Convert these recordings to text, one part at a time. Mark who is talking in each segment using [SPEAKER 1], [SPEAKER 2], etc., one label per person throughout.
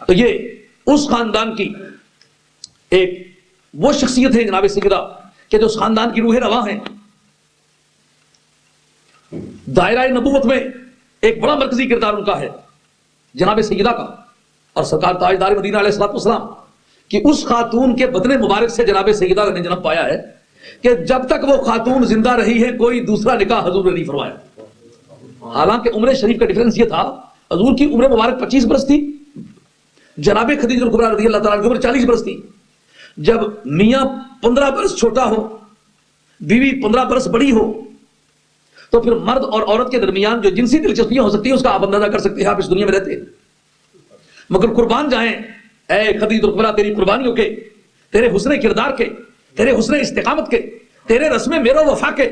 [SPEAKER 1] تو یہ اس خاندان کی ایک وہ شخصیت ہے جناب سیدہ کہ جو اس خاندان کی روح رواں ہیں. دائرہ نبوت میں ایک بڑا مرکزی کردار ان کا ہے جناب سیدہ کا. اور سرکار تاجدار مدینہ علیہ الصلوۃ والسلام کہ اس خاتون کے بدن مبارک سے جناب سیدہ نے جنم پایا ہے کہ جب تک وہ خاتون زندہ رہی ہے کوئی دوسرا نکاح حضور نے نہیں فرمایا. حالانکہ عمر شریف کا ڈیفرنس یہ تھا، حضور کی عمر مبارک 25 برس تھی، جناب خدیجہ الکبریٰ رضی اللہ تعالیٰ کی عمر 40 برس تھی. جب میاں 15 برس چھوٹا ہو، بیوی 15 برس بڑی ہو، تو پھر مرد اور عورت کے درمیان جو جنسی دلچسپیاں ہو سکتی ہیں اس کا آپ اندازہ کر سکتے ہیں. آپ اس دنیا میں رہتے ہیں، مگر قربان جائیں اے خدیجہ الکبریٰ تیری قربانیوں کے، تیرے حسن کردار کے، تیرے حسن استقامت کے، تیرے رسم میرو وفا کے،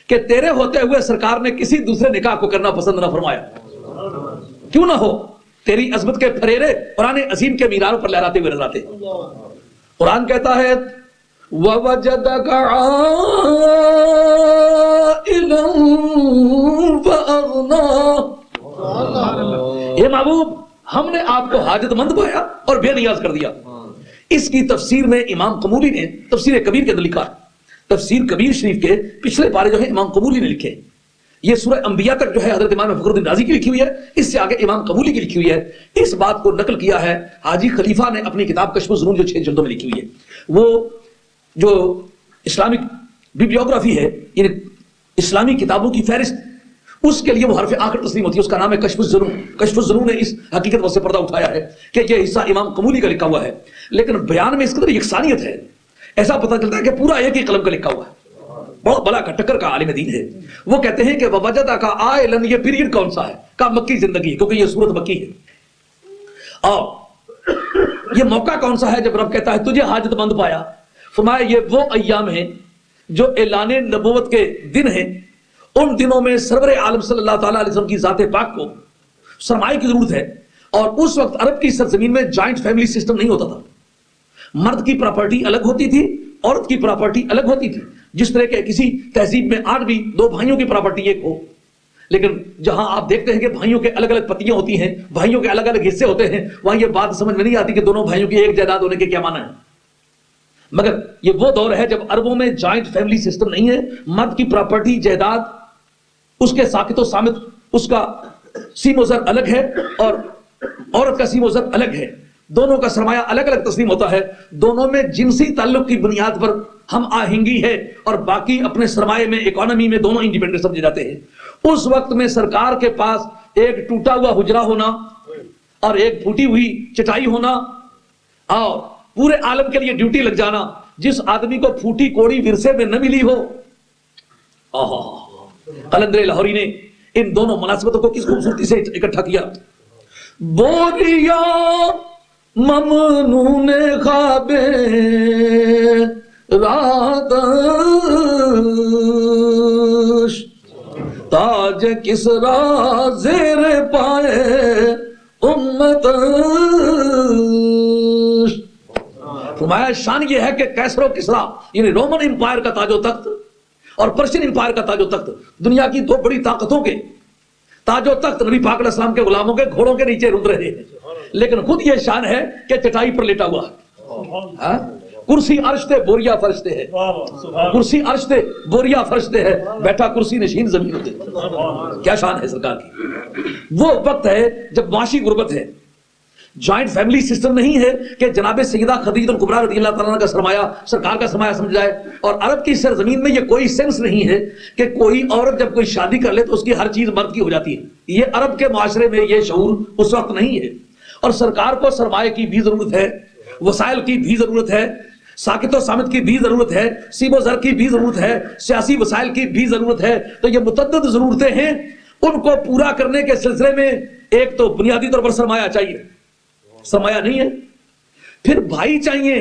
[SPEAKER 1] کہ تیرے ہوتے ہوئے سرکار نے کسی دوسرے نکاح کو کرنا پسند نہ فرمایا. کیوں نہ ہو، تیری عظمت کے پھریرے قرآن عظیم کے میناروں پر لہراتے ہوئے نظر آتے. قرآن کہتا ہے وَوَجَدَكَ عَائِلًا فَأَغْنَىٰ. اے محبوب ہم نے آپ کو حاجت مند پایا اور بے نیاز کر دیا. اس کی تفسیر میں امام قمولی نے تفسیر کبیر کے اندر لکھا. تفسیر کبیر شریف کے پچھلے پارے جو ہے امام قمولی نے لکھے. یہ سورہ انبیاء تک جو ہے حضرت امام فخر الدین رازی کی لکھی ہوئی ہے، اس سے آگے امام قمولی کی لکھی ہوئی ہے. اس بات کو نقل کیا ہے حاجی خلیفہ نے اپنی کتاب کشف الظنون جو 6 جلدوں میں لکھی ہوئی ہے. وہ جو اسلامک بیبلیوگرافی ہے، یعنی اسلامی کتابوں کی فہرست، اس کے لیے وہ حرف آخر تسلیم ہوتی ہے. اس کا نام ہے کشف الظنون. کشف الظنون نے اس حقیقت سے پردہ اٹھایا ہے کہ یہ حصہ امام قمولی کا لکھا ہوا ہے، لیکن بیان میں اس قدر یکسانیت ہے، ایسا پتہ چلتا ہے کہ پورا ایک ہی قلم کا لکھا ہوا ہے. بہت بڑا ٹکر کا عالم دین ہے. وہ کہتے ہیں کہ وَوَجَدَ کا عائلًا، یہ پیریڈ کون سا ہے؟ کا مکی زندگی ہے، کیونکہ یہ سورت مکی ہے. اور یہ موقع کون سا ہے جب رب کہتا ہے تجھے حاجت مند پایا؟ فرمایا یہ وہ ایام ہیں جو اعلان نبوت کے دن ہیں. ان دنوں میں سرور عالم صلی اللہ تعالیٰ علیہ وسلم کی ذات پاک کو سرمایہ کی ضرورت ہے. اور اس وقت عرب کی سرزمین میں جوائنٹ فیملی سسٹم نہیں ہوتا تھا. مرد کی پراپرٹی الگ ہوتی تھی، عورت کی پراپرٹی الگ ہوتی تھی. جس طرح کہ کسی تہذیب میں آج بھی 2 بھائیوں کی پراپرٹی ایک ہو، لیکن جہاں آپ دیکھتے ہیں کہ بھائیوں کے الگ الگ پتیاں ہوتی ہیں، بھائیوں کے الگ الگ حصے ہوتے ہیں، وہاں یہ بات سمجھ میں نہیں آتی کہ دونوں بھائیوں کی ایک جائیداد ہونے کے کیا معنی ہے. مگر یہ وہ دور ہے جب عربوں میں جوائنٹ فیملی سسٹم نہیں ہے. مرد کی پراپرٹی جائیداد، اس کے ساکت و سامت، اس کا سیم و زر الگ ہے اور عورت کا سیم و زر الگ ہے. دونوں کا سرمایہ الگ الگ تسلیم ہوتا ہے. دونوں میں جنسی تعلق کی بنیاد پر ہم آہنگی ہے اور باقی اپنے سرمایہ میں، اکانومی میں دونوں انڈیپینڈنٹ سمجھے جاتے ہیں. اس وقت میں سرکار کے پاس ایک ٹوٹا ہوا حجرہ ہونا اور ایک پھوٹی ہوئی چٹائی ہونا اور پورے عالم کے لیے ڈیوٹی لگ جانا. جس آدمی کو پھوٹی کوڑی ورثے میں نہ ملی ہو، قلندر لاہوری نے ان دونوں مناسبتوں کو کس خوبصورتی سے اکٹھا کیا. بوریا ممنون خواب رات تاج کسرا زیر پائے امت. فرمایا شان یہ ہے کہ کیسر و کسرا یعنی رومن امپائر کا تاج و تخت اور پرشین امپائر کا تاج و تخت، دنیا کی 2 بڑی طاقتوں کے تاج و تخت نبی پاک علیہ السلام کے غلاموں کے گھوڑوں کے نیچے رند رہے ہیں. لیکن خود یہ شان ہے کہ چٹائی پر لیٹا ہوا ہے. کرسی عرش تے بوریا فرش تے ہے، کرسی عرش تے بوریا فرش تے ہے، بیٹھا کرسی نشین زمین ہوتے. کیا شان ہے سرکار کی. وہ وقت ہے جب معاشی غربت ہے، جوائنٹ فیملی سسٹم نہیں ہے کہ جناب سیدہ خدیجہ الکبریٰ رضی اللہ تعالیٰ کا سرمایہ سرکار کا سرمایہ سمجھ جائے. اور عرب کی سرزمین میں یہ کوئی سینس نہیں ہے کہ کوئی عورت جب کوئی شادی کر لے تو اس کی ہر چیز مرد کی ہو جاتی ہے. یہ عرب کے معاشرے میں یہ شعور اس وقت نہیں ہے. اور سرکار کو سرمایہ کی بھی ضرورت ہے، وسائل کی بھی ضرورت ہے، ساکت و سامت کی بھی ضرورت ہے، سیم و زر کی بھی ضرورت ہے، سیاسی وسائل کی بھی ضرورت ہے. تو یہ متعدد ضرورتیں ہیں. ان کو پورا کرنے کے سلسلے میں ایک تو بنیادی طور پر سرمایہ چاہیے، سرمایہ نہیں ہے. پھر بھائی چاہیے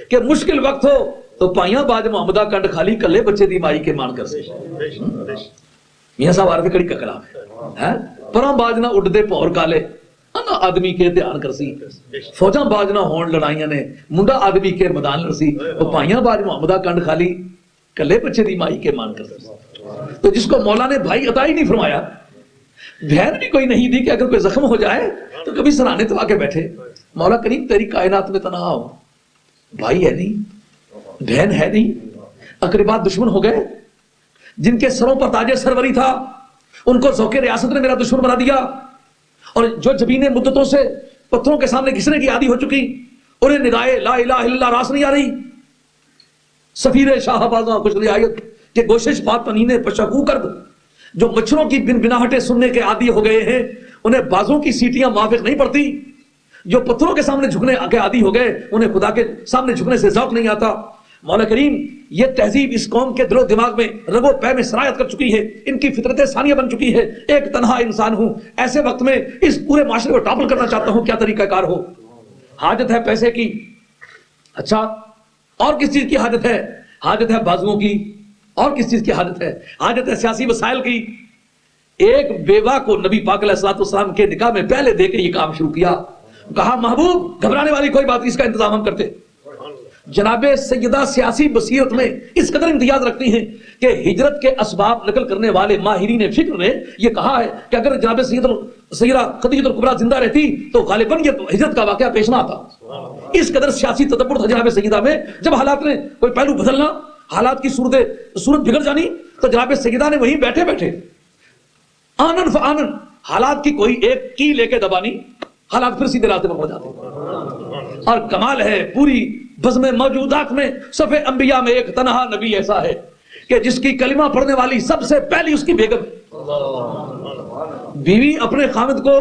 [SPEAKER 1] کہ مشکل وقت ہو تو پائیاں باج محمدہ کنڈ خالی کلے بچے دی مائی کے مان کر سے. میاں صاحب عارف کڑی کا کلام ہے. پراں باج نہ اڈ دے پور کالے انا آدمی کے دھیان کرسی، فوجاں باج نہ ہون لڑائیاں نے منڈا آدمی کے میدان لڑسی. وہ پائیاں باج محمدہ کنڈ خالی کلے بچے دی مائی کے مان کر سے. تو جس کو مولا نے بھائی عطا ہی نہیں فرمایا، بہن بھی کوئی نہیں دی کہ اگر کوئی زخم ہو جائے تو کبھی سرانے تو آ کے بیٹھے، مولا کریم تیری کائنات میں تنہا ہو، بھائی ہے نہیں، بہن ہے نہیں، اقربات دشمن ہو گئے، جن کے سروں پر تاج سروری تھا ان کو ذوق ریاست نے میرا دشمن بنا دیا، اور جو جبینیں مدتوں سے پتھروں کے سامنے گھسنے کی عادی ہو چکی انہیں ندائے لا الہ الا اللہ راس نہیں آ رہی، سفیر شاہ بازاں کچھ رعایت کہ گوشش بات پنینے پشکو کرد، جو مچھروں کی بن بناہٹیں سننے کے عادی ہو گئے ہیں انہیں بازوں کی سیٹیاں موافق نہیں پڑتی، جو پتھروں کے سامنے جھکنے کے عادی ہو گئے انہیں خدا کے سامنے جھکنے سے ذوق نہیں آتا۔ مولا کریم یہ تہذیب اس قوم کے دل و دماغ میں رگ و پے میں سرایت کر چکی ہے، ان کی فطرت ثانیہ بن چکی ہے، ایک تنہا انسان ہوں، ایسے وقت میں اس پورے معاشرے کو ٹاپل کرنا چاہتا ہوں، کیا طریقہ کار ہو؟ حاجت ہے پیسے کی، اچھا اور کس چیز کی حاجت ہے؟ حاجت ہے بازوؤں کی، اور کس چیز کی حاجت ہے؟ حاجت ہے سیاسی وسائل کی۔ ایک بیوہ کو نبی پاک علیہ الصلوۃ والسلام کے نکاح میں پہلے دے کے یہ کام شروع کیا، کہا محبوب گھبرانے والی کوئی بات، اس کا انتظام ہم کرتے۔ جناب سیدہ سیاسی بصیرت میں اس قدر امتیاز رکھتی ہیں کہ ہجرت کے اسباب نقل کرنے والے ماہرین فکر نے یہ کہا ہے کہ اگر جناب سیدہ خدیجہ الکبریٰ زندہ رہتی تو غالباً یہ ہجرت کا واقعہ پیش نہ آتا۔ اس قدر سیاسی تدبر تھا جناب سیدہ میں، جب حالات نے کوئی پہلو بدلنا، حالات کی صورت بگڑ جانی تو جناب سیدہ نے وہیں بیٹھے بیٹھے آنن فآنن حالات کی کوئی ایک کی لے کے دبانی، حالات پھر سیدھے راستے پر پہنچ جاتے۔ اور کمال ہے پوری بزم موجودات میں صف انبیاء میں ایک تنہا نبی ایسا ہے کہ جس کی کلمہ پڑھنے والی سب سے پہلی اس کی بیگم ہے۔ بیوی اپنے خامد کو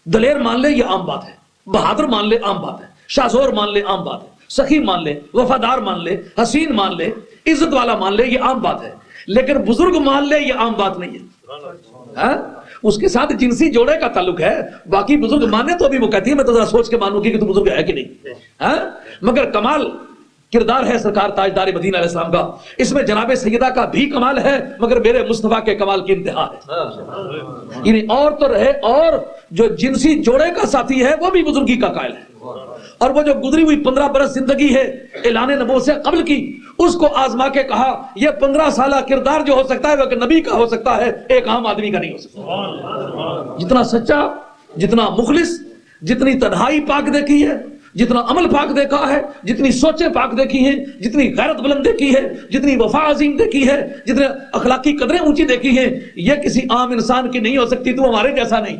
[SPEAKER 1] دلیر مان لے یہ عام بات ہے، بہادر مان لے عام بات ہے، شاذور مان لے عام بات ہے، سخی مان لے، وفادار مان لے، حسین مان لے، عزت والا مان لے، یہ عام بات ہے، لیکن بزرگ مان لے یہ عام بات نہیں ہے۔ اس کے ساتھ جنسی جوڑے کا تعلق ہے، باقی بزرگ مانے تو بھی وہ کہتی ہے میں تو ذرا سوچ کے مانوں گی کہ تو بزرگ ہے کہ نہیں، مگر کمال کردار ہے سرکار تاجدار مدینہ علیہ السلام کا، اس میں جناب سیدہ کا بھی کمال ہے مگر میرے مصطفیٰ کے کمال کی انتہا ہے۔ یعنی اور تو رہے، اور جو جنسی جوڑے کا ساتھی ہے وہ بھی بزرگی کا قائل ہے، اور وہ جو گزری ہوئی 15 برس زندگی ہے اعلان نبوت سے قبل کی، اس کو آزما کے کہا یہ 15 سالہ کردار جو ہو سکتا ہے وہ ایک نبی کا ہو سکتا ہے، ایک عام آدمی کا نہیں ہو سکتا۔ جتنا سچا، جتنا مخلص، جتنی تنہائی پاک دیکھی ہے، جتنا عمل پاک دیکھا ہے، جتنی سوچیں پاک دیکھی ہیں، جتنی غیرت بلند دیکھی ہے، جتنی وفا عظیم دیکھی ہے، جتنے اخلاقی قدریں اونچی دیکھی ہیں، یہ کسی عام انسان کی نہیں ہو سکتی۔ تو ہمارے جیسا نہیں،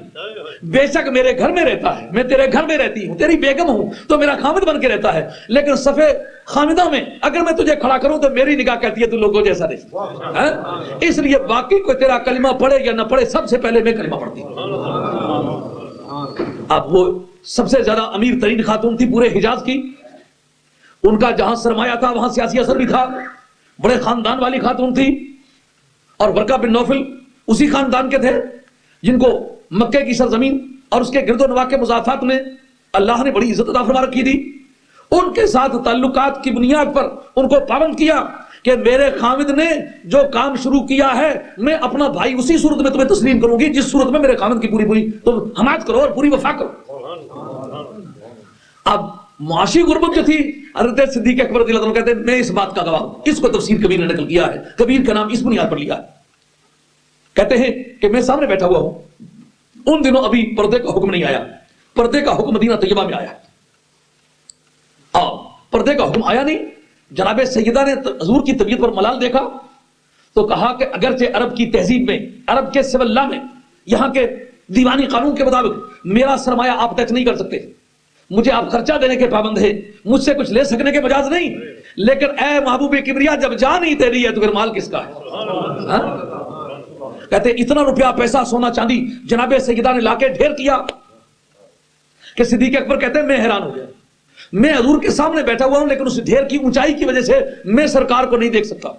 [SPEAKER 1] بے شک میرے گھر میں رہتا ہے، میں تیرے گھر میں رہتی ہوں، تیری بیگم ہوں تو میرا خامد بن کے رہتا ہے، لیکن صفے خامدہ میں اگر میں تجھے کھڑا کروں تو میری نگاہ کہتی ہے تو لوگوں جیسا نہیں۔ اس لیے باقی کوئی تیرا کلمہ پڑھے یا نہ پڑھے، سب سے پہلے میں کلمہ پڑھتی ہوں۔ اب وہ سب سے زیادہ امیر ترین خاتون تھی پورے حجاز کی، ان کا جہاں سرمایہ تھا وہاں سیاسی اثر بھی تھا، بڑے خاندان والی خاتون تھی، اور ورقہ بن نوفل اسی خاندان کے تھے جن کو مکے کی سرزمین اور اس کے گرد و نواح کے مضافات میں اللہ نے بڑی عزت عطا فرما رکھی تھی۔ ان کے ساتھ تعلقات کی بنیاد پر ان کو پابند کیا کہ میرے خامد نے جو کام شروع کیا ہے میں اپنا بھائی اسی صورت میں تمہیں تسلیم کروں گی جس صورت میں میرے خامد کی پوری تم حمایت کرو اور پوری وفا کرو۔ اب معاشی غربت جو تھی، حضرت صدیق اکبر رضی اللہ عنہ کہتے ہیں میں اس بات کا گواہ ہوں، اس کو تفسیر کبیر نے نقل کیا ہے، کبیر کا نام اس بنیاد پر لیا ہے، کہتے ہیں کہ میں سامنے بیٹھا ہوا ہوں، ان دنوں ابھی پردے کا حکم نہیں آیا، پردے کا حکم مدینہ طیبہ میں آیا، اور پردے کا حکم آیا نہیں، جناب سیدہ نے حضور کی طبیعت پر ملال دیکھا تو کہا کہ اگرچہ عرب کی تہذیب میں، عرب کے سول لا میں، یہاں کے دیوانی قانون کے مطابق میرا سرمایہ آپ ٹیکس نہیں کر سکتے، مجھے آپ خرچہ دینے کے پابند ہے، مجھ سے کچھ لے سکنے کے مجاز نہیں، لیکن اے محبوب کبریا جب جان ہی تیری ہے تو پھر مال کس کا ہے؟ کہتے اتنا روپیہ پیسہ سونا چاندی جناب سیدہ نے لا کے ڈھیر کیا کہ صدیق اکبر کہتے ہیں میں حیران ہو گیا، میں حضور کے سامنے بیٹھا ہوا ہوں لیکن اس ڈھیر کی اونچائی کی وجہ سے میں سرکار کو نہیں دیکھ سکتا۔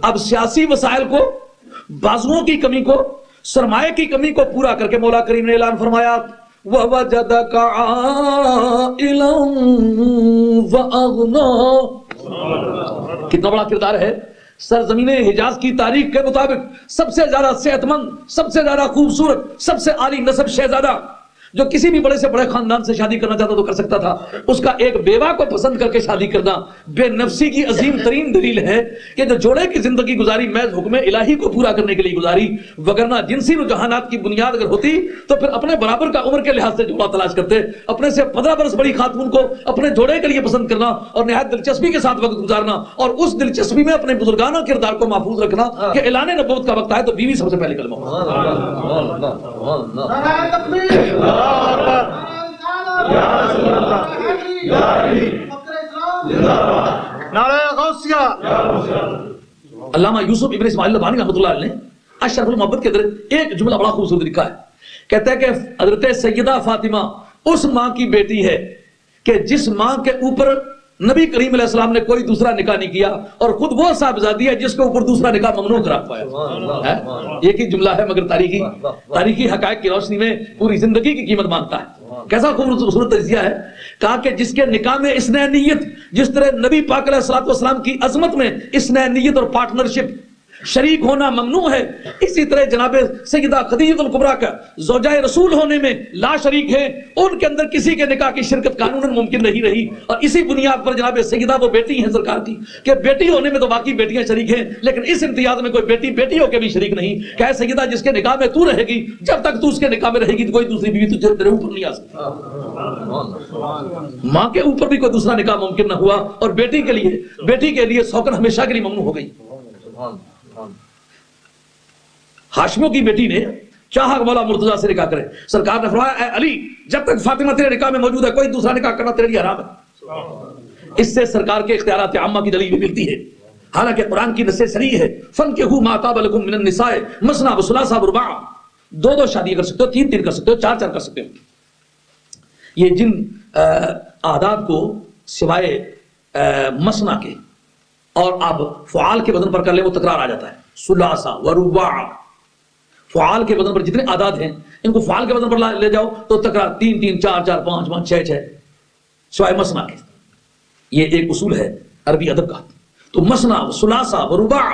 [SPEAKER 1] اب سیاسی وسائل کو، بازوؤں کی کمی کو، سرمایہ کی کمی کو پورا کر کے مولا کریم نے اعلان فرمایا وَوَجَدَكَ عَائِلًا وَأَغْنَىٰ۔ کتنا بڑا کردار ہے۔ سرزمین حجاز کی تاریخ کے مطابق سب سے زیادہ صحت مند، سب سے زیادہ خوبصورت، سب سے عالی نسب شہزادہ جو کسی بھی بڑے سے بڑے خاندان سے شادی کرنا چاہتا تو کر سکتا تھا. اس کا ایک بیوہ کو پسند کر کے شادی کرنا بے نفسی کی عظیم ترین دلیل ہے کہ جو جوڑے کی زندگی گزاری محض حکم الہی کو پورا کرنے کے لیے گزاری، وگرنہ جنسی رجحانات کی بنیاد اگر ہوتی تو پھر اپنے برابر کا عمر کے لحاظ سے جوڑا تلاش کرتے. اپنے سے 15 برس بڑی خاتون کو اپنے جوڑے کے لیے پسند کرنا اور نہایت دلچسپی کے ساتھ وقت گزارنا، اور اس دلچسپی میں اپنے بزرگانہ کردار کو محفوظ رکھنا کہ اعلان نبوت کا وقت آئے تو بیوی سب سے پہلے کلمہ علامہ یوسف ابن اسماعیل لبانی رحمۃ اللہ علیہ نے اشرف المحبت کے اندر ایک جملہ بڑا خوبصورت لکھا ہے. کہتا ہے کہ حضرت سیدہ فاطمہ اس ماں کی بیٹی ہے کہ جس ماں کے اوپر نبی کریم علیہ السلام نے کوئی دوسرا نکاح نہیں کیا، اور خود وہ صاحبزادی ہے جس کے اوپر دوسرا نکاح ممنوع کرا پایا. ایک ہی جملہ ہے مگر تاریخی حقائق کی روشنی میں پوری زندگی کی قیمت مانگتا ہے. کیسا خوبصورت تجزیہ ہے. کہا کہ جس کے نکاح میں اسنین نیت، جس طرح نبی پاک علیہ الصلوۃ والسلام کی عظمت میں اسنین نیت اور پارٹنرشپ شریک ہونا ممنوع ہے، اسی طرح جناب سیدہ خدیجہ الکبریٰ کا زوجہ رسول ہونے میں لا شریک ہے. ان کے اندر کسی کے نکاح کی شرکت قانوناً ممکن نہیں رہی، اور اسی بنیاد پر جناب سیدہ وہ بیٹی ہیں سرکار کی کہ بیٹی ہونے میں تو باقی بیٹیاں شریک ہیں، لیکن اس امتیاز میں کوئی بیٹی ہو کے بھی شریک نہیں. کہ سیدہ جس کے نکاح میں تو رہے گی، جب تک تو اس کے نکاح میں رہے گی تو کوئی دوسری بیوی تجھے تیرے اوپر نہیں آ سکتی. ماں کے اوپر بھی کوئی دوسرا نکاح ممکن نہ ہوا، اور بیٹی کے لیے سوکن ہمیشہ کے لیے ممنوع ہو گئی. ہاشمیوں کی بیٹی نے چاہا کہ مولا مرتضیٰ سے نکاح کرے. سرکار نے فرمایا اے علی، جب تک فاطمہ تیرے نکاح میں موجود ہے کوئی دوسرا نکاح کرنا تیرے لیے حرام ہے. اس سے سرکار کے اختیارات عامہ کی دلیل بھی ملتی ہے. حالانکہ قرآن کی نص صریح ہے فَانكِحُوا مَا طَابَ لَكُم مِّنَ النِّسَاءِ مَثْنَىٰ وَثُلَاثَ وَرُبَاعَ. دو شادی کر سکتے ہو، تین کر سکتے ہو، چار کر سکتے ہو. یہ جن اعداد کو سوائے مسنا کے اور اب فعال کے وزن پر کر لیں وہ تکرار آ جاتا ہے. ثلاثہ ورباع، فعال کے وزن پر جتنے اعداد ہیں ان کو فعال کے وزن پر لے جاؤ تو تکرار 3 3 4 4 5 5 6 6 سوائے مسنا کے. یہ ایک اصول ہے عربی ادب کا. تو مسنا ثلاثہ ورباع،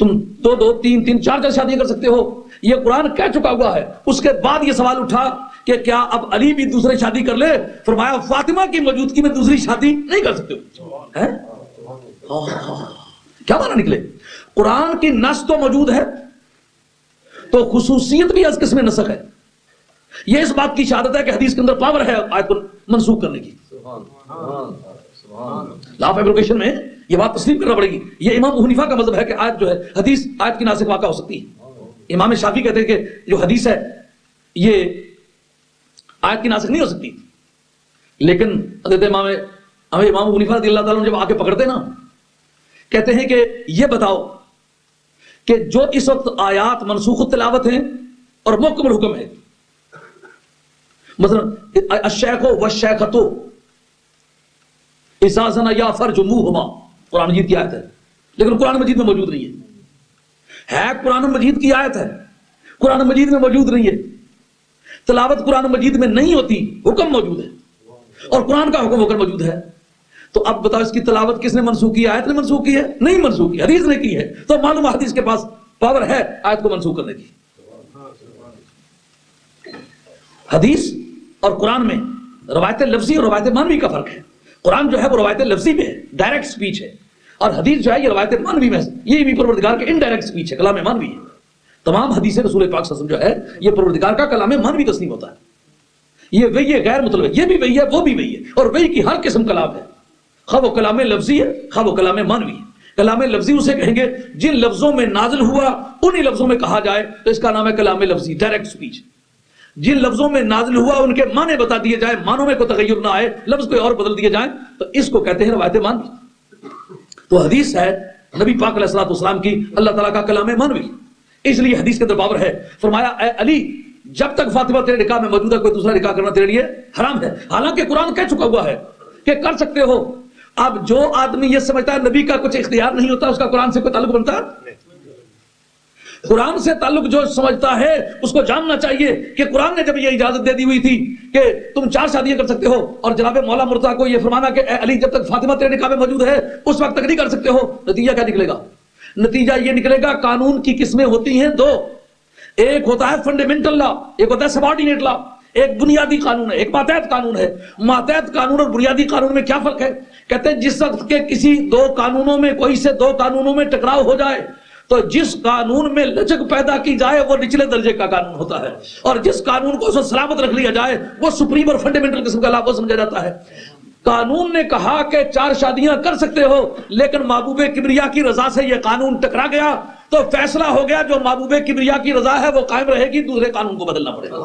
[SPEAKER 1] تم 2 2 3 3 4 4 شادیاں کر سکتے ہو. یہ قرآن کہہ چکا ہوا ہے. اس کے بعد یہ سوال اٹھا کہ کیا اب علی بھی دوسری شادی کر لے؟ فرمایا فاطمہ کی موجودگی میں دوسری شادی نہیں کر سکتے ہو. کیا معنی نکلے؟ قرآن کی نص تو موجود ہے تو خصوصیت بھی از قسم نسخ ہے. یہ اس بات کی شہادت ہے کہ حدیث کے اندر پاور ہے آیت کو منسوخ کرنے کی. لا آف ایبروگیشن میں یہ بات تسلیم کرنا پڑے گی. یہ امام ابو حنیفہ کا مذہب ہے کہ آیت جو ہے حدیث آیت کی ناسخ واقع ہو سکتی ہے. امام شافعی کہتے ہیں کہ جو حدیث ہے یہ آیت کی ناسخ نہیں ہو سکتی. لیکن حضرت امام ابو حنیفہ رضی اللہ تعالیٰ جب آ کے پکڑتے نا کہتے ہیں کہ یہ بتاؤ کہ جو اس وقت آیات منسوخ التلاوت ہیں اور محکم الحکم ہے، مثلا الشیخ والشیخۃ اذا زنا یا فرجموہما، قرآن مجید کی آیت ہے لیکن قرآن مجید میں موجود نہیں ہے. قرآن مجید کی آیت ہے، قرآن مجید میں موجود نہیں ہے. تلاوت قرآن مجید میں نہیں ہوتی، حکم موجود ہے اور قرآن کا حکم ہو کر موجود ہے. تو اب بتاؤ اس کی تلاوت کس نے منسوخ کی؟ آیت نے منسوخ کی ہے؟ نہیں منسوخ کی، حدیث نے کی ہے. تو معلوم حدیث کے پاس پاور ہے آیت کو منسوخ کرنے کی. حدیث اور قرآن میں روایت لفظی اور روایت مانوی کا فرق ہے. قرآن جو ہے وہ روایت لفظی میں ہے، ڈائریکٹ سپیچ ہے، اور حدیث جو ہے یہ روایت مانوی میں ہے، یہ بھی پروردگار کے انڈائریکٹ سپیچ ہے، کلام مانوی ہے. تمام حدیث رسول پاک صلی اللہ علیہ وسلم جو ہے یہ پروردگار کا کلام مانوی تسلیم ہوتا ہے. یہ وہی ہے، غیر مطلب، یہ بھی وہی ہے وہ بھی وہی ہے، اور وہی کی ہر قسم کلام ہے، خواہ وہ کلام لفظی ہے خواہ وہ کلام مانوی ہے. کلام لفظی اسے کہیں گے جن لفظوں میں نازل ہوا انہی لفظوں میں کہا جائے تو اس کا نام ہے کلام لفظی، ڈائریکٹ سپیچ. جن لفظوں میں نازل ہوا ان کے معنی بتا دیے جائے، معنوں میں کوئی تغیر نہ آئے، لفظ کوئی اور بدل دیے جائیں تو اس کو کہتے ہیں روایت مانوی. تو حدیث ہے نبی پاک علیہ الصلوۃ والسلام کی، اللہ تعالیٰ کا کلام مانوی. اس لیے حدیث کے اندر پاور ہے. فرمایا اے علی جب تک فاطمہ تیرے نکاح میں موجود ہے کوئی دوسرا نکاح کرنا تیرے لیے حرام ہے. حالانکہ قرآن کہہ چکا ہوا ہے کہ کر سکتے ہو. اب جو آدمی یہ سمجھتا ہے نبی کا کچھ اختیار نہیں ہوتا اس کا قرآن سے کوئی تعلق بنتا ہے؟ قرآن سے تعلق جو سمجھتا ہے اس کو جاننا چاہیے کہ قرآن نے جب یہ اجازت دے دی ہوئی تھی کہ تم 4 شادیاں کر سکتے ہو اور جناب مولا مرتضیٰ کو یہ فرمانا کہ اے علی جب تک فاطمہ تیرے نکاح میں موجود ہے اس وقت تک نہیں کر سکتے ہو، نتیجہ کیا نکلے گا؟ نتیجہ یہ نکلے گا قانون کی قسمیں ہوتی ہیں 2. ایک ہوتا ہے فنڈامنٹل لا، ایک ہوتا ہے سبارڈینیٹ لا. ایک بنیادی قانون ہے، ایک ماتحت قانون ہے۔ ماتحت قانون اور بنیادی قانون میں کیا فرق ہے؟ کہتے ہیں جس وقت کے کسی دو قانونوں میں، کوئی سے دو قانونوں میں ٹکراؤ ہو جائے تو جس قانون میں لچک پیدا کی جائے وہ نچلے درجے کا قانون ہوتا ہے، اور جس قانون کو اسے سلامت رکھ لیا جائے وہ سپریم اور فنڈامنٹل قسم کا لاگو سمجھا جاتا ہے۔ قانون نے کہا کہ 4 شادیاں کر سکتے ہو، لیکن محبوب کبریا کی رضا سے یہ قانون ٹکرا گیا تو فیصلہ ہو گیا جو محبوب کبریا کی رضا ہے وہ قائم رہے گی، دوسرے قانون کو بدلنا پڑے گا۔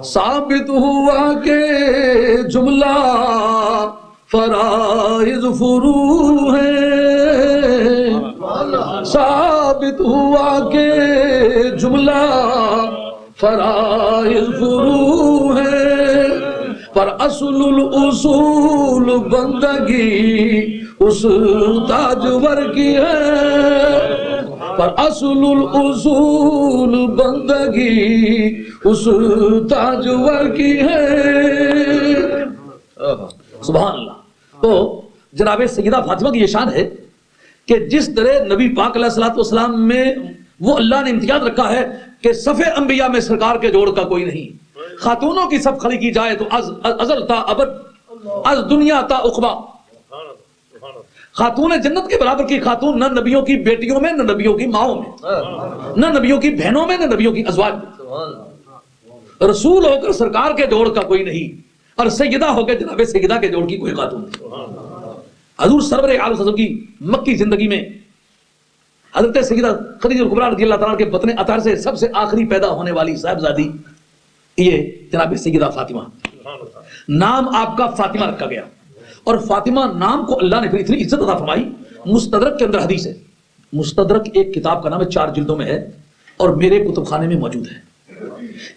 [SPEAKER 1] ثابت ہوا کہ جملہ فرائض فروع ہے، ثابت ہوا کہ جملہ فرائض فروع ہے، پر اصل الاصول بندگی اس تاجور کی ہے، پر اصل الاصول بندگی اس تاجور کی ہے۔ سبحان اللہ۔ تو جناب سیدہ فاطمہ کی یہ شان ہے کہ جس طرح نبی پاک علیہ الصلوۃ والسلام میں وہ اللہ نے امتیاز رکھا ہے کہ صف انبیاء میں سرکار کے جوڑ کا کوئی نہیں۔ خاتونوں کی صف کھڑی کی جائے تو ازل تا ابد، از دنیا تا عقبہ، خاتون جنت کے برابر کی خاتون نہ نبیوں کی بیٹیوں میں، نہ نبیوں کی ماؤں میں، نہ نبیوں کی بہنوں میں، نہ نبیوں کی ازواج میں۔ رسول ہو کر سرکار کے جوڑ کا کوئی نہیں، اور سیدہ ہو کے جناب سیدہ کے جوڑ کی کوئی خاتون نہیں۔ حضور سرور عالم صلی اللہ علیہ وسلم کی مکی زندگی میں حضرت سیدہ خدیجہ کبریٰ رضی اللہ تعالیٰ کے بطن اطہر سے سب سے آخری پیدا ہونے والی صاحبزادی یہ جناب سیدہ فاطمہ، نام آپ کا فاطمہ رکھا گیا، اور فاطمہ نام کو اللہ نے پھر اتنی عزت عطا فرمائی۔ مستدرک کے اندر حدیث ہے، مستدرک ایک کتاب کا نام ہے، 4 جلدوں میں ہے اور میرے کتب خانے میں موجود ہے۔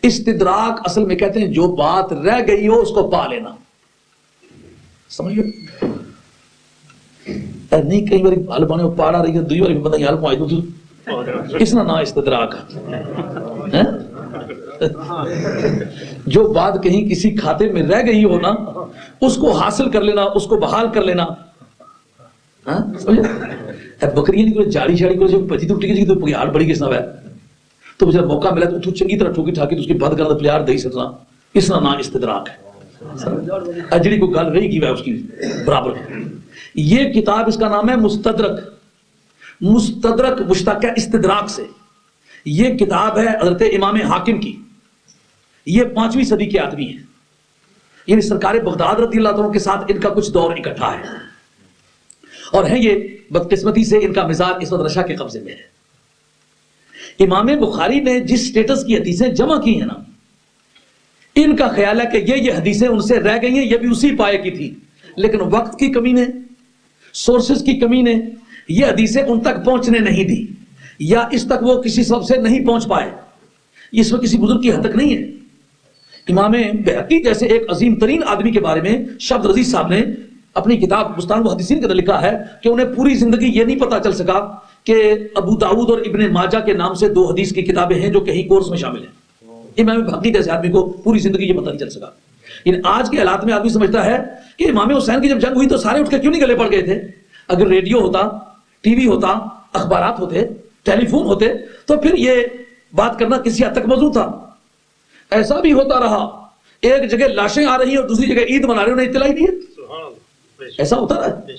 [SPEAKER 1] استدراک اصل میں کہتے ہیں جو بات رہ گئی ہو اس کو پا لینا، سمجھو نہیں کئی باری حل بانے پاڑا رہی ہے، دوئی باری بندہ حل پائی دو اس نا استدراک جو بات کہیں کسی کھاتے میں رہ گئی ہو نا اس کو حاصل کر لینا، اس کو بحال کر لینا۔ بکری نہیں کوئی جاڑی شاڑی کو جب پچی تو ٹکی تو پگیار بڑی کس نہ ہے تو جب موقع ملا تو چنگی طرح ٹھوکی ٹھاکی تو اس کی بند کرنا پلیار دہی سکنا، اس نا استدراک ہے۔ اجڑی کو گل رہی کی ہے اس کی برابر۔ یہ کتاب اس کا نام ہے مستدرک، مستدرک مشتق ہے استدراک سے۔ یہ کتاب ہے حضرت امام حاکم کی، یہ 5ویں صدی کے آدمی ہیں، یعنی سرکار بغداد رضی اللہ عنہ کے ساتھ ان کا کچھ دور اکٹھا ہے، اور ہیں یہ بدقسمتی سے ان کا مزاج اس وقت رشا کے قبضے میں ہے۔ امام بخاری نے جس سٹیٹس کی حدیثیں جمع کی ہیں نا، ان کا خیال ہے کہ یہ حدیثیں ان سے رہ گئی ہیں، یہ بھی اسی پائے کی تھی، لیکن وقت کی کمی نے، سورسز کی کمی نے یہ حدیثیں ان تک پہنچنے نہیں دی، یا اس تک وہ کسی سبب سے نہیں پہنچ پائے، اس میں کسی بزرگ کی حد تک نہیں ہے۔ امام بہقی جیسے ایک عظیم ترین آدمی کے بارے میں شبد رضی صاحب نے اپنی کتاب مستند المحدثین کے اندر لکھا ہے کہ انہیں پوری زندگی یہ نہیں پتا چل سکا کہ ابو داؤد اور ابن ماجہ کے نام سے 2 حدیث کی کتابیں ہیں جو کہیں کورس میں شامل ہیں۔ امام بہقی جیسے آدمی کو پوری زندگی یہ پتا نہیں چل سکا۔ یعنی آج کے حالات میں آدمی سمجھتا ہے کہ امام حسین کی جب جنگ ہوئی تو سارے اٹھ کے کیوں نہیں گلے پڑ گئے تھے؟ اگر ریڈیو ہوتا، ٹی وی ہوتا، اخبارات ہوتے، ٹیلی فون ہوتے تو پھر یہ بات کرنا کسی حد تک موزوں تھا۔ ایسا بھی ہوتا رہا، ایک جگہ لاشیں آ رہی ہیں اور دوسری جگہ عید منا رہے ہیں، انہیں اطلاع ہی نہیں ہے، ایسا ہوتا رہا۔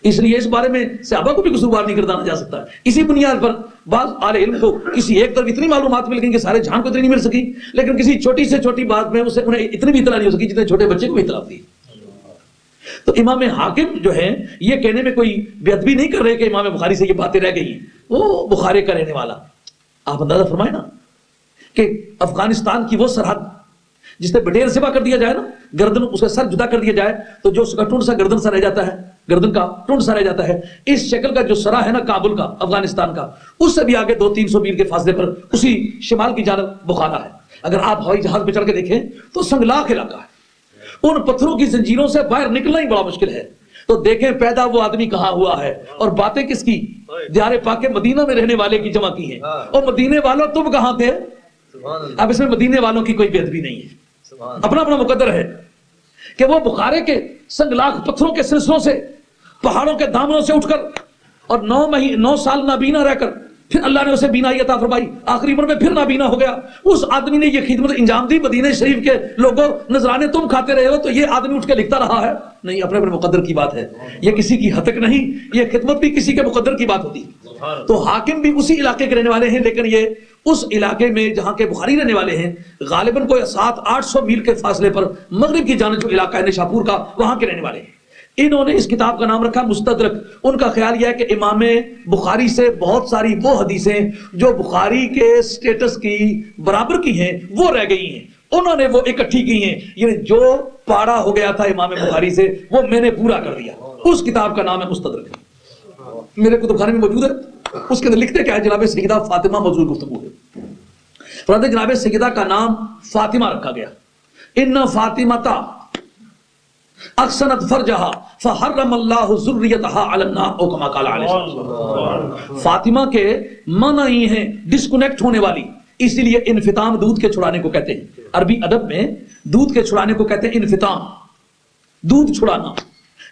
[SPEAKER 1] اس لیے اس بارے میں صحابہ کو بھی قصوروار نہیں گردانا جا سکتا۔ اسی بنیاد پر بعض اہل علم کو کسی ایک طرف اتنی معلومات مل گئی کہ سارے جہان کو اتنی نہیں مل سکی، لیکن کسی چھوٹی سے چھوٹی بات میں اسے انہیں اتنی بھی اطلاع نہیں ہو سکی جتنے چھوٹے بچے کو اطلاع دی۔ تو امام حاکم جو ہے یہ کہنے میں کوئی بے ادبی نہیں کر رہے کہ امام بخاری سے یہ باتیں رہ گئی، وہ بخارے کا رہنے والا۔ آپ اندازہ فرمائے نا کہ افغانستان کی وہ سرحد جس سے بٹیر سوا کر دیا جائے نا، گردن اس کا سر جدا کر دیا جائے تو جو اس کا ٹونڈ سا گردن سا رہ جاتا ہے، گردن کا ٹونڈ سا رہ جاتا ہے، اس شکل کا جو سرا ہے نا کابل کا، افغانستان کا، اس سے بھی آگے 200-300 میل کے فاصلے پر اسی شمال کی جانب بخارا ہے۔ اگر آپ ہوائی جہاز پہ چڑھ کے دیکھیں تو سنگلاخ علاقہ ہے، ان پتھروں کی زنجیروں سے باہر نکلنا ہی بڑا مشکل ہے۔ تو دیکھیں پیدا وہ آدمی کہاں ہوا ہے اور باتیں کس کی، دیار پاک مدینہ میں رہنے والے کی جمع کی ہیں۔ اور مدینے والوں تم کہاں تھے؟ اب اس میں مدینے والوں کی کوئی بے ادبی نہیں ہے، اپنا اپنا مقدر ہے کہ وہ بخارے کے سنگلاخ پتھروں کے سلسلوں سے، پہاڑوں کے دامنوں سے اٹھ کر اور 9 سال نابینا رہ کر پھر اللہ نے اسے بینائی عطا فرمائی، آخری عمر میں پھر نابینا ہو گیا. اس آدمی نے یہ خدمت انجام دی. مدینہ شریف کے لوگوں نذرانے تم کھاتے رہے ہو تو یہ آدمی اٹھ کے لکھتا رہا ہے؟ نہیں، اپنے اپنے مقدر کی بات ہے. یہ کسی کی ہتک نہیں، یہ خدمت بھی کسی کے مقدر کی بات ہوتی. تو حاکم بھی اسی علاقے کے رہنے والے ہیں، لیکن یہ اس علاقے میں جہاں کے بخاری رہنے والے ہیں غالباً کوئی 700-800 میل کے فاصلے پر مغرب کی جانب جو علاقہ ہے نشاپور کا، وہاں کے رہنے والے ہیں. انہوں نے اس کتاب کا نام رکھا مستدرک. ان کا خیال یہ ہے کہ امام بخاری سے بہت ساری وہ حدیثیں جو بخاری کے سٹیٹس کی برابر کی ہیں وہ رہ گئی ہیں، انہوں نے وہ اکٹھی کی ہیں. یعنی جو پاڑا ہو گیا تھا امام بخاری سے وہ میں نے پورا کر دیا. اس کتاب کا نام ہے مستدرک، میرے کتب خانے میں موجود ہے. اس کے اندر لکھتے کیا ہے؟ جناب سیدہ فاطمہ موضوع گفتگو ہے. فرماتے ہیں جناب سیدہ کا نام فاطمہ رکھا گیا. ان فاطمہ احسنت فرجہا فحرم اللہ ذریتہا علی النار، او کما قال علیہ السلام. فاطمہ کے معنی ہیں ڈسکنیکٹ ہونے والی، اسی لیے انفطام دودھ کے چھڑانے کو کہتے ہیں. عربی ادب میں دودھ کے چھڑانے کو کہتے ہیں انفطام، دودھ چھڑانا.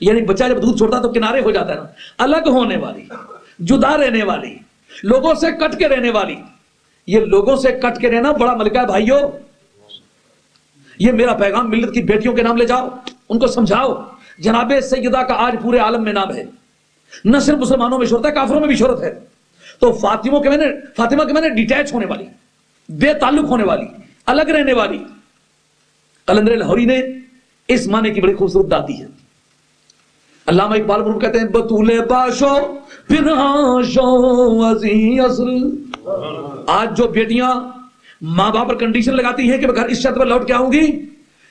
[SPEAKER 1] یعنی بچہ جب دودھ چھوڑتا تو کنارے ہو جاتا ہے نا. الگ ہونے والی، جدا رہنے والی، لوگوں سے کٹ کے رہنے والی. یہ لوگوں سے کٹ کے رہنا بڑا ملکہ ہے بھائیو. یہ میرا پیغام ملت کی بیٹیوں کے نام لے جاؤ، ان کو سمجھاؤ. جناب سیدہ کا آج پورے عالم میں نام ہے، نہ صرف مسلمانوں میں شہرت ہے، کافروں میں بھی شہرت ہے. تو فاطمہ کے میں نے ڈیٹیچ ہونے والی، بے تعلق ہونے والی، الگ رہنے والی. قلندر لاہوری نے اس معنی کی بڑی خوبصورت داد دی ہے. علامہ اقبال مرحوم کہتے ہیں بطول باشو پنہاں شو عزی اصر. آج جو بیٹیاں ماں باپ پر کنڈیشن لگاتی ہیں کہ میں گھر اس شرط پر لوٹ کے آؤں گی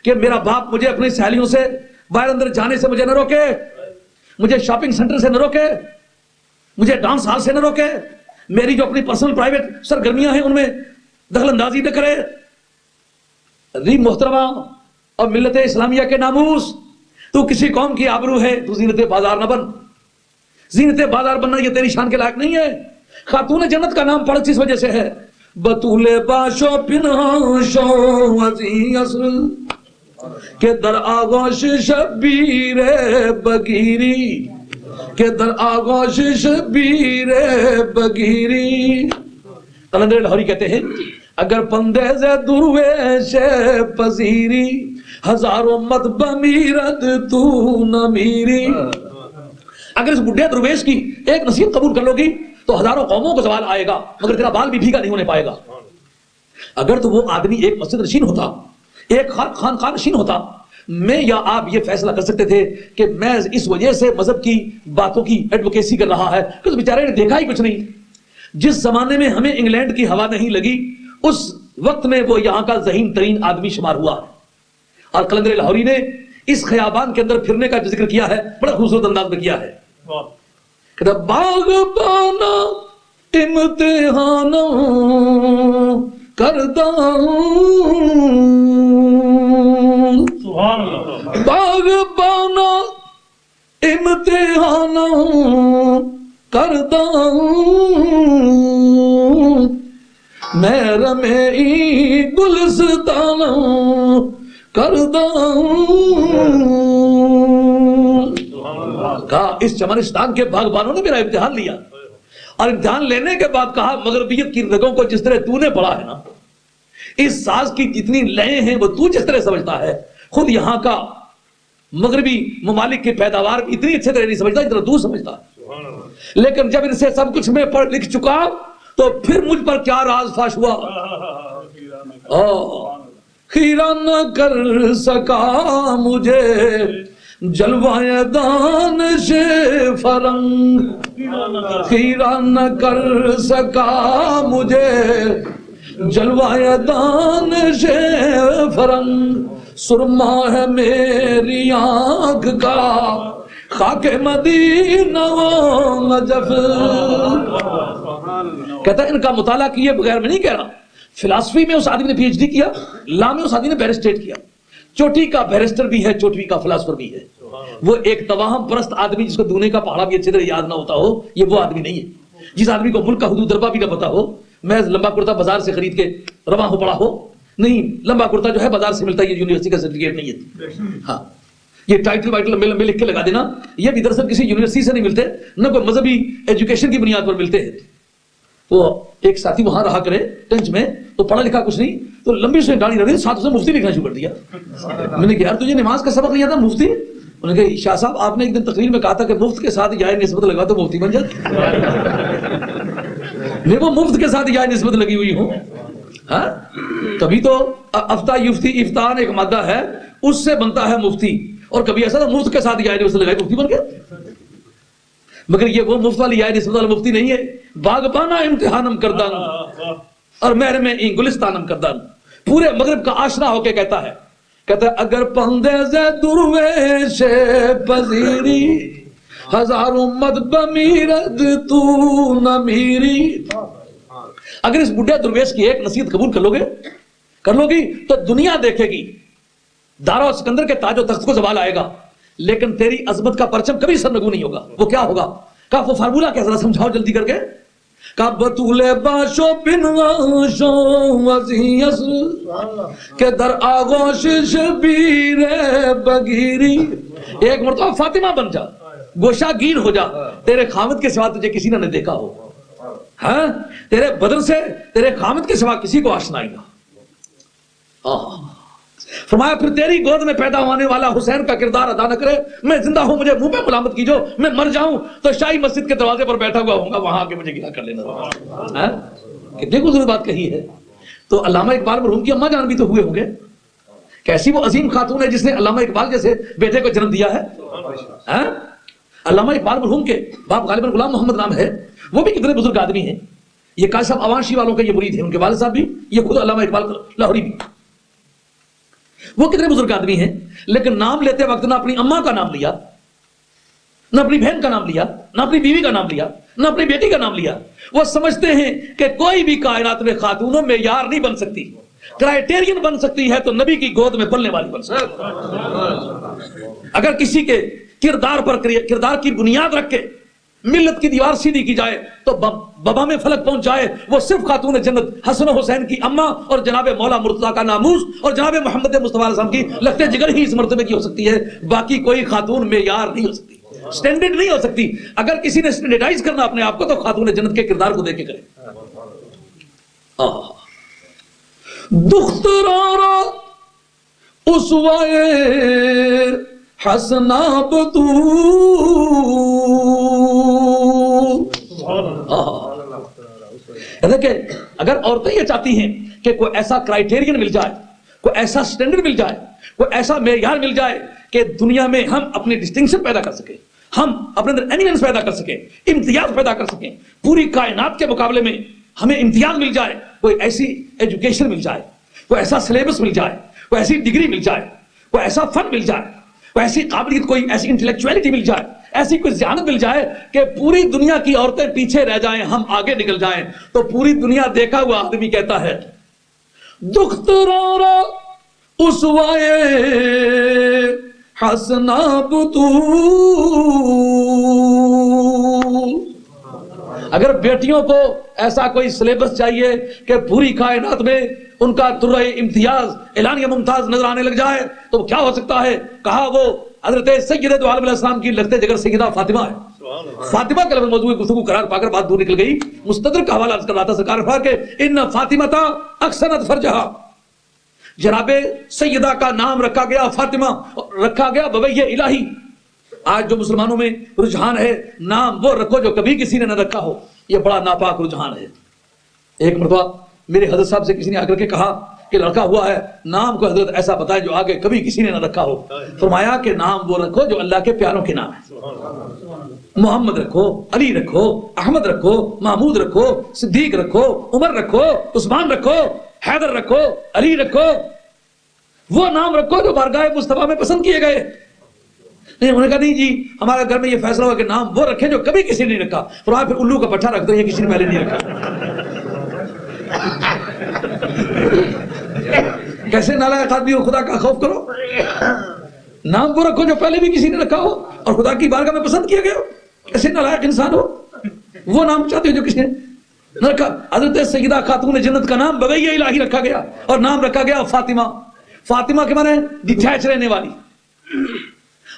[SPEAKER 1] کہ میرا باپ مجھے اپنی سہیلیوں سے باہر اندر جانے سے مجھے نہ روکے، مجھے شاپنگ سینٹر سے نہ روکے، مجھے ڈانس ہال سے نہ روکے، میری جو اپنی پرسنل پرائیویٹ سرگرمیاں ہیں ان میں دخل اندازی نہ کرے. ری محترمہ اور ملت اسلامیہ کے ناموس، تو کسی قوم کی آبرو ہے، تو زینت بازار نہ بن. زینت بازار بننا یہ تیری شان کے لائق نہیں ہے. خاتون جنت کا نام پڑھ اس وجہ سے ہے بطول باشو پنہاں شو عزی اصر کہ در آغوش شبیر بگیری، کہ در آغوش شبیر بگیری. قلندر لاہوری کہتے ہیں اگر پندیز درویش پذیری ہزاروں مت بمیرد تو نہ میری. اگر اس بڈھے درویش کی ایک نصیحت قبول کر لو گی تو ہزاروں قوموں کو زوال آئے گا مگر تیرا بال بھی بھیگا نہیں ہونے پائے گا. اگر تو وہ آدمی ایک مسجد نشین ہوتا، ایک خانقاہ نشین ہوتا، میں یا آپ یہ فیصلہ کر سکتے تھے کہ میں اس وجہ سے مذہب کی باتوں کی ایڈوکیسی کر رہا ہے کہ اس بیچارے نے دیکھا ہی کچھ نہیں. جس زمانے میں ہمیں انگلینڈ کی ہوا نہیں لگی اس وقت میں وہ یہاں کا ذہین ترین آدمی شمار ہوا. اور قلندر لاہوری نے اس خیابان کے اندر پھرنے کا ذکر کیا ہے، بڑا خوبصورت انداز میں کیا ہے. باغ بانا امتحان کردہ، باغ بانا امتحان کردہ، میرا میں گلستان کردہ. کہا اس چمنستان کے باغبانوں نے میرا امتحان لیا اور امتحان لینے کے بعد کہا مغربیت کی رگوں کو جس طرح تو نے پڑھا ہے نا، اس ساز کی جتنی لئیں ہیں وہ تو جس طرح سمجھتا ہے، خود یہاں کا مغربی ممالک کی پیداوار اتنی اچھے طرح نہیں سمجھتا جتنا تو سمجھتا ہے. لیکن جب ان سے سب کچھ میں پڑھ لکھ چکا تو پھر مجھ پر کیا راز فاش ہوا. خیرہ نہ کر سکا مجھے جلوہ دانش فرنگ، خیرہ نہ کر سکا مجھے جلوہ دانش فرنگ. سرما ہے میری آنکھ کا خاک مدینہ و نجف. کہتا ہے ان کا مطالعہ کیے بغیر میں نہیں کہہ رہا. فلسفی میں اس آدمی نے پی ایچ ڈی کیا، لا میں اس آدمی نے بیرسٹیٹ کیا. چوٹی کا بیرسٹر بھی ہے، چوٹی کا فلسفر بھی ہے. وہ ایک تواہم پرست آدمی جس کو دونے کا پہاڑا بھی اچھے طرح یاد نہ ہوتا ہو، یہ وہ آدمی نہیں ہے. جس آدمی کو ملک کا حدود دربا بھی نہ پتا ہو، میں لمبا کرتا بازار سے خرید کے رواں ہو پڑا ہو، نہیں، لمبا کرتا جو ہے بازار سے ملتا ہے، یہ یونیورسٹی کا سرٹیفکیٹ نہیں ہے. ہاں یہ ٹائٹل وائٹل لمبے لمبے لکھ کے لگا دینا، یہ بھی دراصل کسی یونیورسٹی سے نہیں ملتے، نہ کوئی مذہبی ایجوکیشن کی بنیاد پر ملتے ہیں۔ وہ ایک ساتھی وہاں رہا کرے ٹنچ میں، تو پڑھا لکھا کچھ نہیں، تو لمبی سے ڈاڑھی رہی، ساتھ سے مفتی لکھنا شروع کر دیا۔ میں نے کہا یار تجھے نماز کا سبق نہیں آتا مفتی؟ انہوں نے کہا شاہ صاحب آپ نے ایک دن تقریر میں کہا تھا کہ مفت کے ساتھ جائے نسبت لگا تو مفتی بن جاتا۔ میں وہ مفت کے ساتھ جائے نسبت لگی ہوئی ہوں۔ ہاں کبھی تو افتہ یفتی افتان ایک مادہ ہے، اس سے بنتا ہے مفتی، اور کبھی ایسا تو مفت کے ساتھ جائے نسبت لگائے مفتی بن گیا۔ مگر یہ وہ مفت والی جائے نسبت والا مفتی نہیں ہے۔ باغبانہ امتحانم کردان اور مہر میں این گلستانم کردان، پورے مغرب کا آشنا ہو کے کہتا ہے اگر پندیز درویش پذیری ہزار امت بمیرد تو نہ میری، اگر اس بڈھے درویش کی ایک نصیحت قبول کر لو گی تو دنیا دیکھے گی دارا و سکندر کے تاج و تخت کو زوال آئے گا، لیکن تیری عظمت کا پرچم کبھی سرنگو نہیں ہوگا۔ وہ کیا ہوگا؟ کہا وہ فارمولا کیا، ذرا سمجھاؤ جلدی کر کے۔ کہا بطول باشو بنواشو وزیس کہ در آغوش شبیر بگیری، ایک مرتبہ فاطمہ بن جا، گوشہ گیر ہو جا، تیرے خامد کے سوا تجھے کسی نے دیکھا ہو، ہاں تیرے بدن سے تیرے خامد کے سوا کسی کو آشنا ہی نہ۔ فرمایا پھر تیری گود میں پیدا ہونے والا حسین کا کردار ادا نہ کرے، میں زندہ ہوں مجھے منہ پہ ملامت کیجو، میں مر جاؤں تو شاہی مسجد کے دروازے پر بیٹھا ہوا ہوں گا، وہاں آ کے مجھے گلا کر لینا۔ کتنی خوبصورت بات کہی ہے۔ تو علامہ اقبال مرحوم کی اماں جان بھی تو ہوئے ہوں گے، کیسی وہ عظیم خاتون ہے جس نے علامہ اقبال جیسے بیٹے کو جنم دیا ہے۔ علامہ اقبال مرحوم کے باپ غالباً غلام محمد نام ہے، وہ بھی کتنے بزرگ آدمی ہیں۔ یہ قاضی صاحب اوانشی والوں کے یہ مرید ہیں، ان کے والد صاحب بھی، یہ خود علامہ اقبال لاہوری بھی، وہ کتنے بزرگ آدمی ہیں، لیکن نام لیتے وقت نہ اپنی اماں کا نام لیا، نہ اپنی بہن کا نام لیا، نہ اپنی بیوی کا نام لیا، نہ اپنی بیٹی کا نام لیا۔ وہ سمجھتے ہیں کہ کوئی بھی کائنات میں خاتونوں میں یار نہیں بن سکتی، کرائیٹیرین بن سکتی ہے تو نبی کی گود میں پلنے والی بن سکتی۔ اگر کسی کے کردار کی بنیاد رکھ کے ملت کی دیوار سیدھی کی جائے تو بابا میں فلک پہنچ جائے، وہ صرف خاتون جنت حسن و حسین کی اماں اور جناب مولا مرتضیٰ کا ناموس اور جناب محمد مصطفیٰ علیہ السلام کی لگتے جگر ہی اس مرتبے کی ہو سکتی ہے، باقی کوئی خاتون معیار نہیں ہو سکتی، سٹینڈرڈ نہیں ہو سکتی۔ اگر کسی نے سٹینڈرڈائز کرنا اپنے آپ کو تو خاتون جنت کے کردار کو دیکھ کے کرے۔ دخترارا اسوائے حسناب تو کہ اگر عورتیں یہ چاہتی ہیں کہ کوئی ایسا کرائیٹیرین مل جائے، کوئی ایسا سٹینڈرڈ مل جائے، کوئی ایسا معیار مل جائے کہ دنیا میں ہم اپنی ڈسٹنکشن پیدا کر سکیں، ہم اپنے اندر ایمیننس پیدا کر سکیں، امتیاز پیدا کر سکیں، پوری کائنات کے مقابلے میں ہمیں امتیاز مل جائے، کوئی ایسی ایجوکیشن مل جائے، کوئی ایسا سلیبس مل جائے، کوئی ایسی ڈگری مل جائے، کوئی ایسا فن مل جائے، کوئی ایسی قابلیت، کوئی ایسی انٹلیکچویلٹی مل جائے، ایسی کوئی ذہانت مل جائے کہ پوری دنیا کی عورتیں پیچھے رہ جائیں، ہم آگے نکل جائیں، تو پوری دنیا دیکھا ہوا آدمی کہتا ہے دخترارا اسوائے حسناب تو۔ اگر بیٹیوں کو ایسا کوئی سلیبس چاہیے کہ پوری کائنات میں ان کا درہ امتیاز اعلانیہ ممتاز نظر آنے لگ جائے تو کیا ہو سکتا ہے؟ کہا وہ حضرت سید دو عالم علیہ السلام کی لگتے جگر سیدہ فاطمہ ہے۔ فاطمہ کا لفظ موضوع گفتگو قرار پا کر بات دور نکل گئی۔ مستدرک کا حوالہ عرض کر رہا تھا سرکار فرمایا کہ ان فاطمہ اکسنت فرجہا، جناب سیدہ کا نام رکھا گیا فاطمہ، رکھا گیا بویہ الہی۔ آج جو مسلمانوں میں رجحان ہے نام وہ رکھو جو کبھی کسی نے نہ رکھا ہو، یہ بڑا ناپاک رجحان ہے۔ ایک مرتبہ میرے حضرت صاحب سے کسی نے آ کر کے کہا کہ لڑکا ہوا ہے، نام کو حضرت ایسا بتائے جو آگے کبھی کسی نے نہ رکھا ہو۔ فرمایا کہ نام وہ رکھو جو اللہ کے پیاروں کے نام ہے، محمد رکھو، علی رکھو، احمد رکھو، محمود رکھو، صدیق رکھو، عمر رکھو، عثمان رکھو، حیدر رکھو، علی رکھو، وہ نام رکھو جو بارگاہ مصطفیٰ میں پسند کیے گئے۔ نہیں، انہوں نے کہا نہیں جی ہمارے گھر میں یہ فیصلہ ہوا کہ نام وہ رکھیں جو کبھی کسی نے نہیں رکھا۔ فرمایا پھر الو کا پٹھا رکھ دو، یہ کسی نے پہلے نہیں رکھا۔ کیسے نالائق آدمی ہو، خدا کا خوف کرو، نام وہ رکھو جو پہلے بھی کسی نے رکھا ہو اور خدا کی بارگاہ میں پسند کیا گیا ہو۔ کیسے نالائق انسان ہو، وہ نام چاہتے ہو جو کسی نے نہ رکھا۔ حضرت سیدہ خاتون جنت کا نام بویہ الہی رکھا گیا اور نام رکھا گیا فاطمہ۔ فاطمہ کے معنی ڈیٹیچ رہنے والی،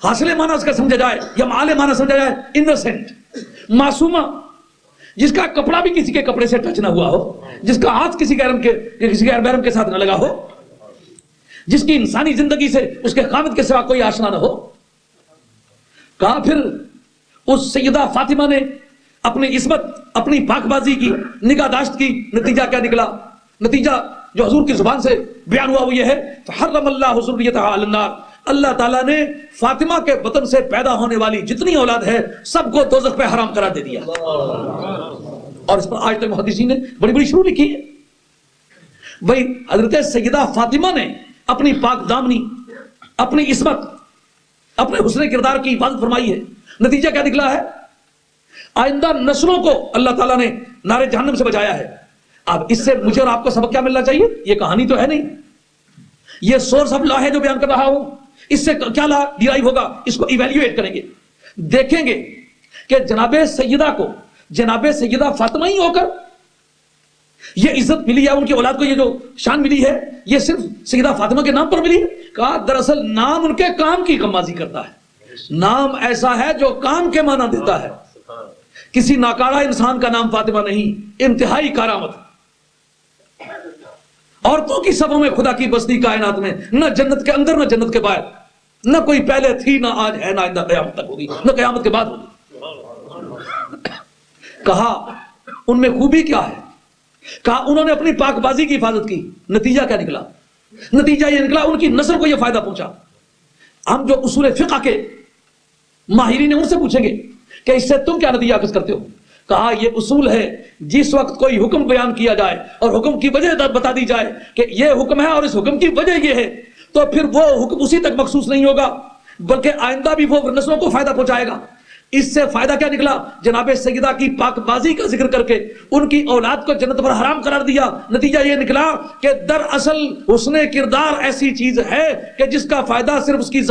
[SPEAKER 1] حاصل معنی اس کا سمجھا جائے یا معال معنی سمجھا جائے انوسینٹ، معصومہ، جس کا کپڑا بھی کسی کے کپڑے سے ٹچ نہ ہوا ہو، جس کا ہاتھ کسی غیر محرم کے ساتھ نہ لگا ہو، جس کی انسانی زندگی سے اس کے خامد کے سوا کوئی آشنا نہ ہو. کہا پھر اس سیدہ فاطمہ نے اپنی عصمت، اپنی پاک بازی کی نگہداشت کی. نتیجہ کیا نکلا؟ نتیجہ جو حضور کی زبان سے بیان ہوا وہ یہ ہے، فحرم اللہ ذریتها علی النار، اللہ تعالیٰ نے فاطمہ کے بطن سے پیدا ہونے والی جتنی اولاد ہے سب کو دوزخ پہ حرام قرار دے دیا. اور اس پر آج تک محدثین نے بڑی بڑی شروع لکھی ہے. بھئی حضرت سیدہ فاطمہ نے اپنی پاک دامنی، اپنی عصمت، اپنے حسن کردار کی حفاظت فرمائی ہے. نتیجہ کیا نکلا ہے؟ آئندہ نسلوں کو اللہ تعالیٰ نے نار جہنم سے بچایا ہے. اب اس سے مجھے اور آپ کو سبق کیا ملنا چاہیے؟ یہ کہانی تو ہے نہیں، یہ سورس آف لا ہے جو بیان کر رہا ہوں. اس سے کیا لا ڈیرائیو ہوگا؟ اس کو ایویلیویٹ کریں گے، دیکھیں گے کہ جناب سیدہ کو جناب سیدہ فاطمہ ہی ہو کر یہ عزت ملی ہے، ان کی اولاد کو یہ جو شان ملی ہے یہ صرف سیدہ فاطمہ کے نام پر ملی ہے. کہا دراصل نام ان کے کام کی غمازی کرتا ہے. نام ایسا ہے جو کام کے معنی دیتا ہے. کسی ناکارہ انسان کا نام فاطمہ نہیں، انتہائی کارآمد. عورتوں کی صفوں میں خدا کی بستی کائنات میں، نہ جنت کے اندر نہ جنت کے باہر، نہ کوئی پہلے تھی نہ آج ہے نہ آئندہ قیامت تک ہوگی نہ قیامت کے بعد ہوگی. کہا ان میں خوبی کیا ہے؟ کہا انہوں نے اپنی پاک بازی کی حفاظت کی. نتیجہ کیا نکلا؟ نتیجہ یہ نکلا ان کی نسل کو یہ فائدہ پہنچا. ہم جو اصول فقہ کے ماہرین ہیں ان سے پوچھیں گے کہ اس سے تم کیا نتیجہ اخذ کرتے ہو؟ کہا یہ اصول ہے، جس وقت کوئی حکم بیان کیا جائے اور حکم کی وجہ بتا دی جائے کہ یہ حکم ہے اور اس حکم کی وجہ یہ ہے، تو پھر وہ حکم اسی تک مخصوص نہیں ہوگا بلکہ آئندہ بھی وہ نسلوں کو فائدہ پہنچائے گا. اس سے فائدہ کیا نکلا؟ جناب سیدہ کی پاک بازی کا ذکر کر کے ان کی اولاد کو جنت پر حرام قرار دیا. نتیجہ یہ نکلا کہ دراصل حسن کردار ایسی چیز ہے کہ جس کا فائدہ صرف اس کی